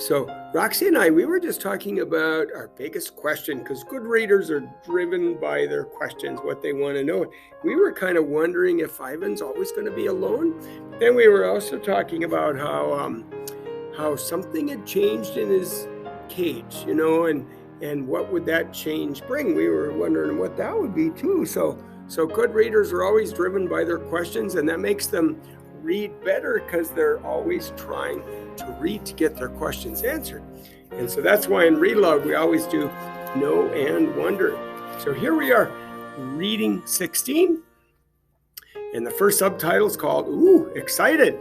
So, Roxy and I, we were just talking about our biggest question because good readers are driven by their questions, what they want to know. We were kind of wondering if Ivan's always going to be alone. Then we were also talking about how something had changed in his cage, and what would that change bring? We were wondering what that would be too. So good readers are always driven by their questions, and that makes them read better because they're always trying to read to get their questions answered. And so that's why in Read Aloud we always do know and wonder. So here we are, reading 16, and the first subtitle is called Ooh, Excited.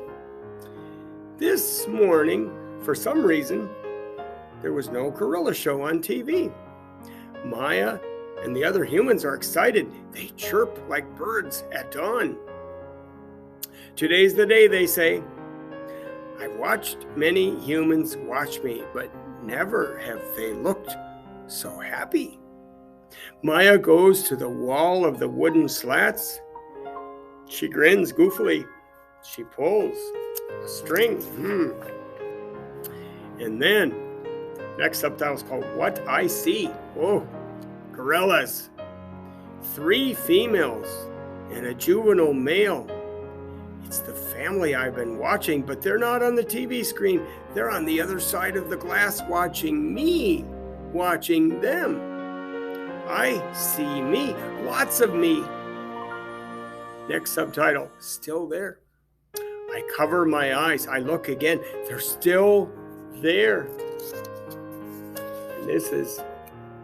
This morning, for some reason, there was no gorilla show on TV. Maya and the other humans are excited. They chirp like birds at dawn. Today's the day, they say. I've watched many humans watch me, but never have they looked so happy. Maya goes to the wall of the wooden slats. She grins goofily. She pulls a string. And then, next subtitle is called What I See. Oh, gorillas. 3 females and a juvenile male. It's the family I've been watching, but they're not on the TV screen. They're on the other side of the glass watching me, watching them. I see me, lots of me. Next subtitle, still there. I cover my eyes. I look again. They're still there. And this is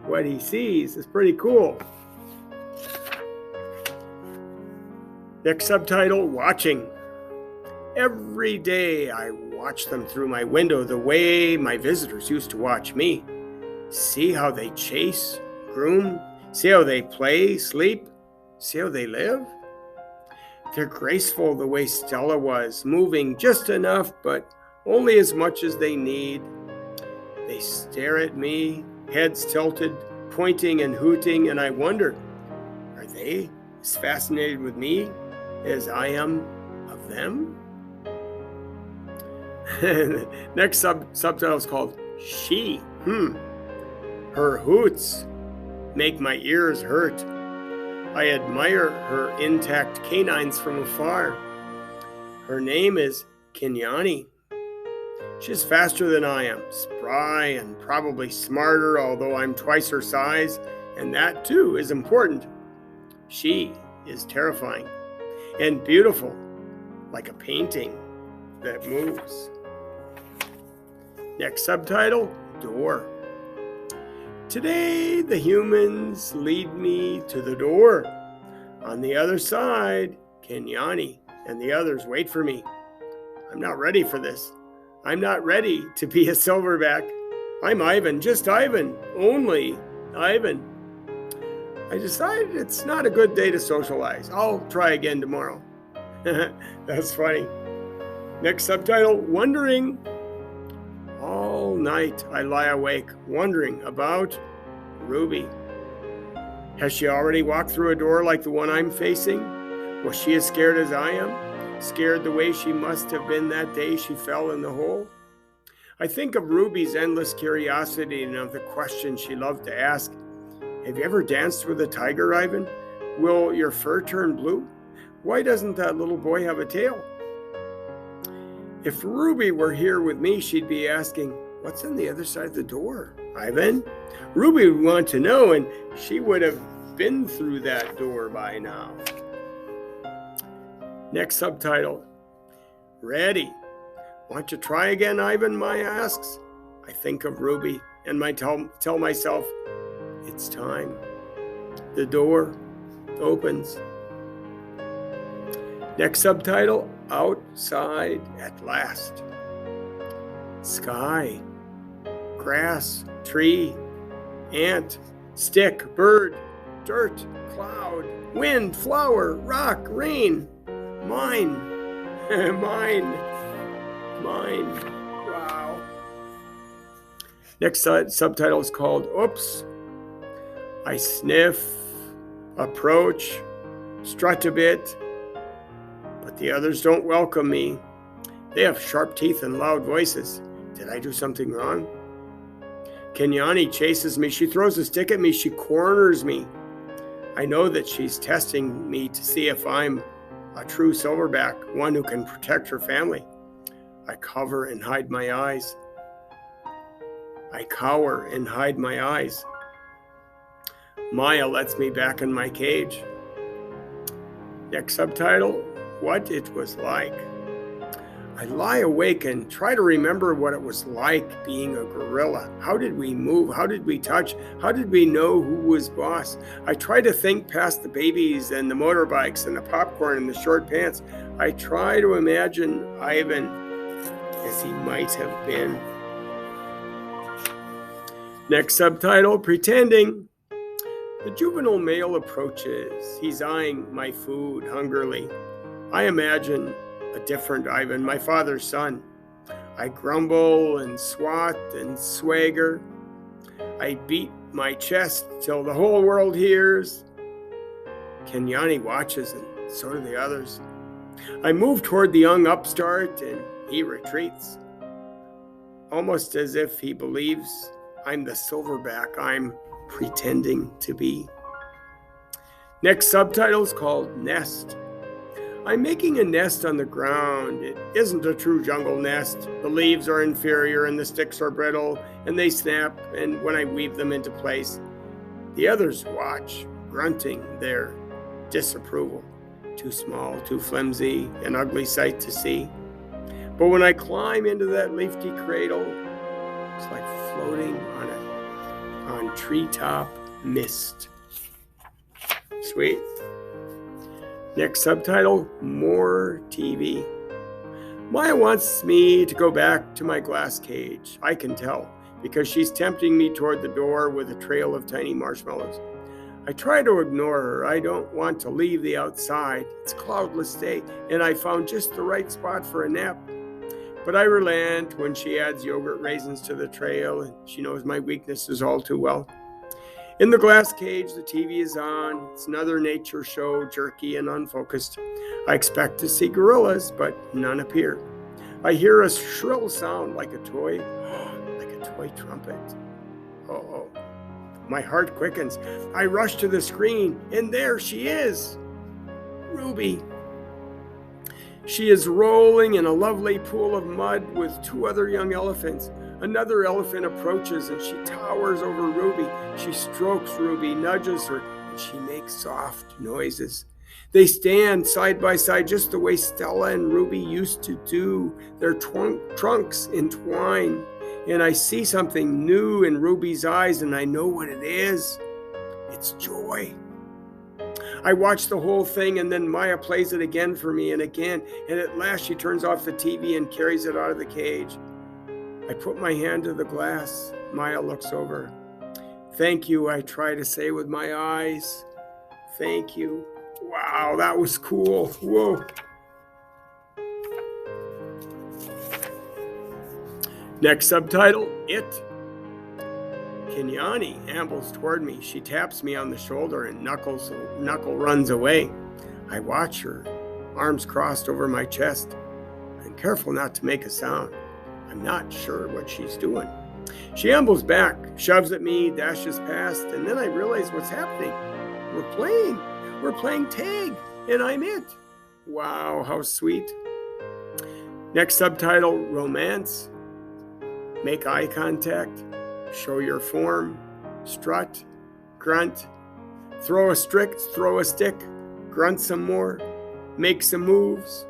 what he sees. It's pretty cool. Next subtitle, watching. Every day I watch them through my window the way my visitors used to watch me. See how they chase, groom, see how they play, sleep, see how they live. They're graceful the way Stella was, moving just enough, but only as much as they need. They stare at me, heads tilted, pointing and hooting, and I wonder, are they as fascinated with me as I am of them? Next subtitle is called She. Her hoots make my ears hurt. I admire her intact canines from afar. Her name is Kenyani. She's faster than I am, spry and probably smarter, although I'm twice her size, and that too is important. She is terrifying and beautiful, like a painting that moves. Next subtitle, Door. Today the humans lead me to the door. On the other side, Kenyani and the others wait for me. I'm not ready for this. I'm not ready to be a silverback. I'm Ivan, just Ivan, only Ivan. I decided it's not a good day to socialize. I'll try again tomorrow. That's funny. Next subtitle, Wondering. All night I lie awake, wondering about Ruby. Has she already walked through a door like the one I'm facing? Was she as scared as I am? Scared the way she must have been that day she fell in the hole? I think of Ruby's endless curiosity and of the questions she loved to ask. Have you ever danced with a tiger, Ivan? Will your fur turn blue? Why doesn't that little boy have a tail? If Ruby were here with me, she'd be asking, what's on the other side of the door, Ivan? Ruby would want to know, and she would have been through that door by now. Next subtitle, Ready. Want to try again, Ivan? Maya asks. I think of Ruby and tell myself, it's time. The door opens. Next subtitle, Outside at Last. Sky, grass, tree, ant, stick, bird, dirt, cloud, wind, flower, rock, rain. Mine, mine. Wow. Next subtitle is called Oops. I sniff, approach, strut a bit, but the others don't welcome me. They have sharp teeth and loud voices. Did I do something wrong? Kenyani chases me. She throws a stick at me. She corners me. I know that she's testing me to see if I'm a true silverback, one who can protect her family. I cover and hide my eyes. I cower and hide my eyes. Maya lets me back in my cage. Next subtitle, what it was like. I lie awake and try to remember what it was like being a gorilla. How did we move? How did we touch? How did we know who was boss? I try to think past the babies and the motorbikes and the popcorn and the short pants. I try to imagine Ivan as he might have been. Next subtitle, pretending. The juvenile male approaches. He's eyeing my food hungrily. I imagine a different Ivan, my father's son. I grumble and swat and swagger. I beat my chest till the whole world hears. Kenyani watches, and so do the others. I move toward the young upstart, and he retreats, almost as if he believes I'm the silverback I'm pretending to be. Next subtitle is called Nest. I'm making a nest on the ground. It isn't a true jungle nest. The leaves are inferior and the sticks are brittle and they snap, and when I weave them into place, the others watch, grunting their disapproval. Too small, too flimsy, an ugly sight to see. But when I climb into that leafy cradle, it's like floating on treetop mist. Sweet. Next subtitle, more TV. Maya wants me to go back to my glass cage. I can tell, because she's tempting me toward the door with a trail of tiny marshmallows. I try to ignore her. I don't want to leave the outside. It's a cloudless day, and I found just the right spot for a nap. But I relent when she adds yogurt raisins to the trail, and she knows my weaknesses all too well. In the glass cage, the TV is on. It's another nature show, jerky and unfocused. I expect to see gorillas, but none appear. I hear a shrill sound like a toy trumpet. Oh, my heart quickens. I rush to the screen, and there she is, Ruby. She is rolling in a lovely pool of mud with two other young elephants. Another elephant approaches, and she towers over Ruby. She strokes Ruby, nudges her, and she makes soft noises. They stand side by side just the way Stella and Ruby used to do, their trunks entwine. And I see something new in Ruby's eyes, and I know what it is. It's joy. I watch the whole thing, and then Maya plays it again for me and again, and at last she turns off the TV and carries it out of the cage. I put my hand to the glass. Maya looks over. Thank you, I try to say with my eyes. Thank you. Wow, that was cool. Whoa. Next subtitle, It. Kenyani ambles toward me. She taps me on the shoulder and Knuckle runs away. I watch her, arms crossed over my chest. I'm careful not to make a sound. I'm not sure what she's doing. She ambles back, shoves at me, dashes past, and then I realize what's happening. We're playing tag, and I'm it. Wow, how sweet. Next subtitle, Romance. Make eye contact, show your form, strut, grunt, throw a stick, grunt some more, make some moves.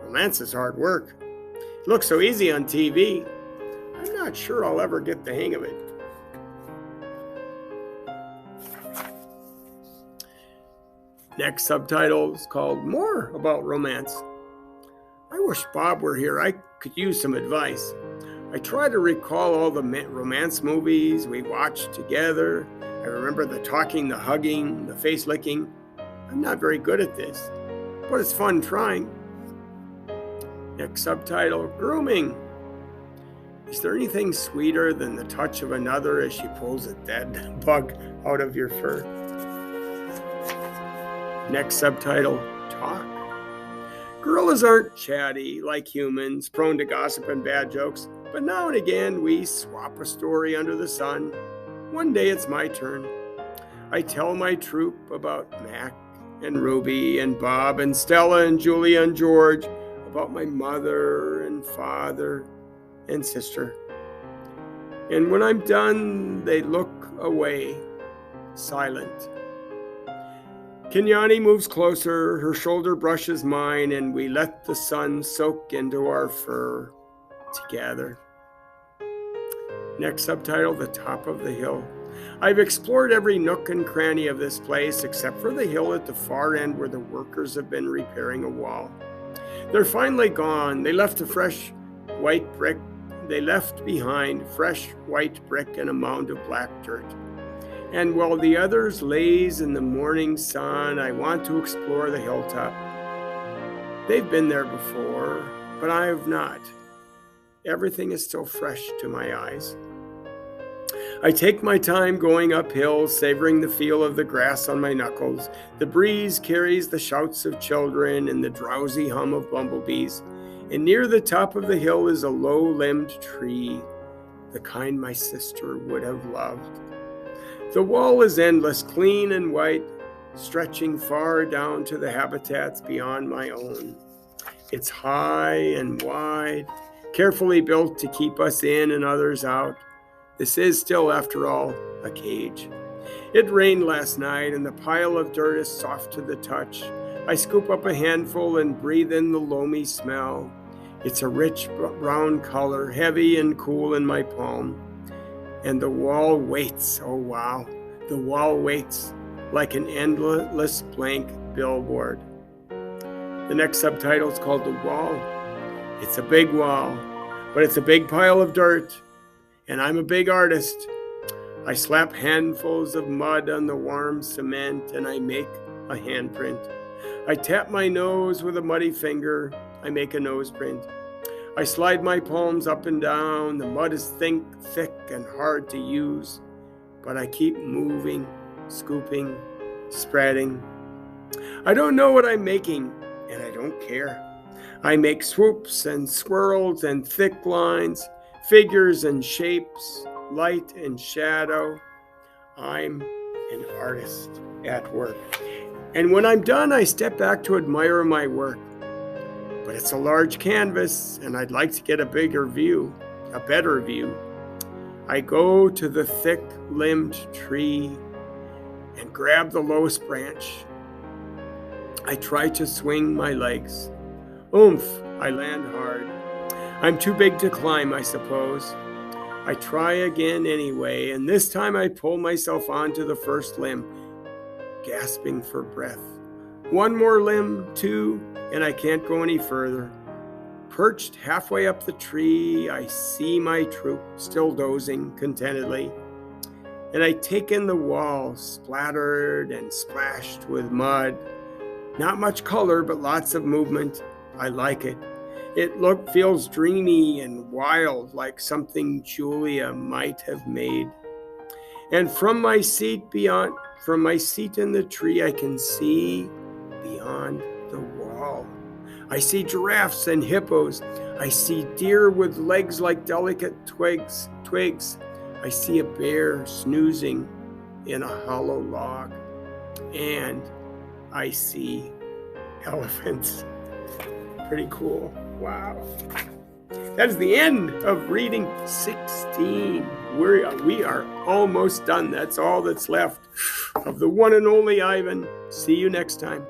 Romance is hard work. It looks so easy on TV. I'm not sure I'll ever get the hang of it. Next subtitle is called More About Romance. I wish Bob were here. I could use some advice. I try to recall all the romance movies we watched together. I remember the talking, the hugging, the face licking. I'm not very good at this, but it's fun trying. Next subtitle, Grooming. Is there anything sweeter than the touch of another as she pulls a dead bug out of your fur? Next subtitle, Talk. Gorillas aren't chatty like humans, prone to gossip and bad jokes. But now and again, we swap a story under the sun. One day it's my turn. I tell my troop about Mac and Ruby and Bob and Stella and Julia and George, about my mother and father and sister. And when I'm done, they look away, silent. Kenyani moves closer, her shoulder brushes mine, and we let the sun soak into our fur together. Next subtitle, The Top of the Hill. I've explored every nook and cranny of this place except for the hill at the far end where the workers have been repairing a wall. They're finally gone. They left fresh white brick and a mound of black dirt. And while the others laze in the morning sun, I want to explore the hilltop. They've been there before, but I have not. Everything is still fresh to my eyes. I take my time going uphill, savoring the feel of the grass on my knuckles. The breeze carries the shouts of children and the drowsy hum of bumblebees. And near the top of the hill is a low-limbed tree, the kind my sister would have loved. The wall is endless, clean and white, stretching far down to the habitats beyond my own. It's high and wide, carefully built to keep us in and others out. This is still, after all, a cage. It rained last night, and the pile of dirt is soft to the touch. I scoop up a handful and breathe in the loamy smell. It's a rich brown color, heavy and cool in my palm. And the wall waits, oh wow, the wall waits like an endless blank billboard. The next subtitle is called The Wall. It's a big wall, but it's a big pile of dirt, and I'm a big artist. I slap handfuls of mud on the warm cement and I make a handprint. I tap my nose with a muddy finger, I make a nose print. I slide my palms up and down. The mud is thick and hard to use, but I keep moving, scooping, spreading. I don't know what I'm making, and I don't care. I make swoops and swirls and thick lines, figures and shapes, light and shadow. I'm an artist at work. And when I'm done, I step back to admire my work. But it's a large canvas, and I'd like to get a better view. I go to the thick-limbed tree and grab the lowest branch. I try to swing my legs. Oomph, I land hard. I'm too big to climb, I suppose. I try again anyway, and this time I pull myself onto the first limb, gasping for breath. One more limb, two, and I can't go any further. Perched halfway up the tree, I see my troop still dozing contentedly. And I take in the wall, splattered and splashed with mud. Not much color, but lots of movement. I like it. It feels dreamy and wild, like something Julia might have made. And from my seat in the tree, I can see beyond the wall. I see giraffes and hippos. I see deer with legs like delicate twigs. I see a bear snoozing in a hollow log. And I see elephants. Pretty cool. Wow. That is the end of reading 16. We are almost done. That's all that's left of the one and only Ivan. See you next time.